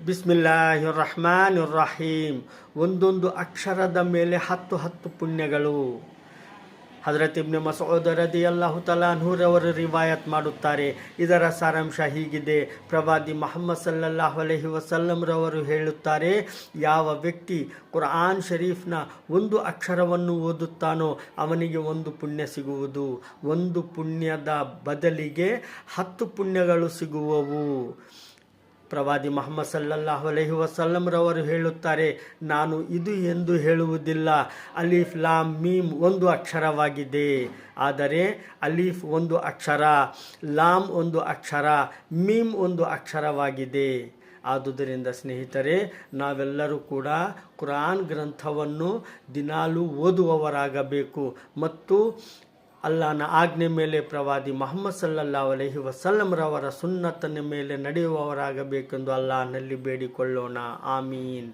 ಬಿಸ್ಮಿಲ್ಲಾಹಿರ್ ರಹ್ಮಾನಿರ್ ರಹೀಮ್. ಒಂದೊಂದು ಅಕ್ಷರದ ಮೇಲೆ 10 ಪುಣ್ಯಗಳು. ಹಜರತ್ ಇಬ್ನ್ ಮಸ್ಊದ್ ರದಿಯಲ್ಲಾಹು ತಆಲಾ ಅನ್ಹುರವರು ರಿವಾಯತ್ ಮಾಡುತ್ತಾರೆ. ಇದರ ಸಾರಾಂಶ ಹೀಗಿದೆ: ಪ್ರವಾದಿ ಮುಹಮ್ಮದ್ ಸಲ್ಲಲ್ಲಾಹು ಅಲೈಹಿ ವಸಲ್ಲಂ ರವರು ಹೇಳುತ್ತಾರೆ, ಯಾವ ವ್ಯಕ್ತಿ ಕುರ್ಆನ್ ಶರೀಫ್ನ ಒಂದು ಅಕ್ಷರವನ್ನು ಓದುತ್ತಾನೋ ಅವನಿಗೆ ಒಂದು ಪುಣ್ಯ ಸಿಗುವುದು. ಒಂದು ಪುಣ್ಯದ ಬದಲಿಗೆ 10 ಪುಣ್ಯಗಳು ಸಿಗುವವು. ಪ್ರವಾದಿ ಮುಹಮ್ಮದ್ ಸಲ್ಲಲ್ಲಾಹು ಅಲೈಹಿ ವಸಲ್ಲಂ ರವರು ಹೇಳುತ್ತಾರೆ, ನಾನು ಇದು ಎಂದು ಹೇಳುವುದಿಲ್ಲ. ಅಲಿಫ್ ಲಾಮ್ ಮೀಮ್ ಒಂದು ಅಕ್ಷರವಾಗಿದೆ. ಆದರೆ ಅಲಿಫ್ ಒಂದು ಅಕ್ಷರ, ಲಾಮ್ ಒಂದು ಅಕ್ಷರ, ಮೀಮ್ ಒಂದು ಅಕ್ಷರವಾಗಿದೆ. ಆದುದರಿಂದ ಸ್ನೇಹಿತರೆ, ನಾವೆಲ್ಲರೂ ಕೂಡ ಕುರ್ಆನ್ ಗ್ರಂಥವನ್ನು ದಿನಾಲೂ ಓದುವವರಾಗಬೇಕು ಮತ್ತು ಅಲ್ಲಾಹನ ಆಜ್ಞೆ ಮೇಲೆ ಪ್ರವಾದಿ ಮುಹಮ್ಮದ್ ಸಲ್ಲಲ್ಲಾಹು ಅಲೈಹಿ ವಸಲ್ಲಂ ರವರ ಸುನ್ನತನ ಮೇಲೆ ನಡೆಯುವವರಾಗಬೇಕೆಂದು ಅಲ್ಲಾಹನಲ್ಲಿ ಬೇಡಿಕೊಳ್ಳೋಣ. ಆಮೀನ್.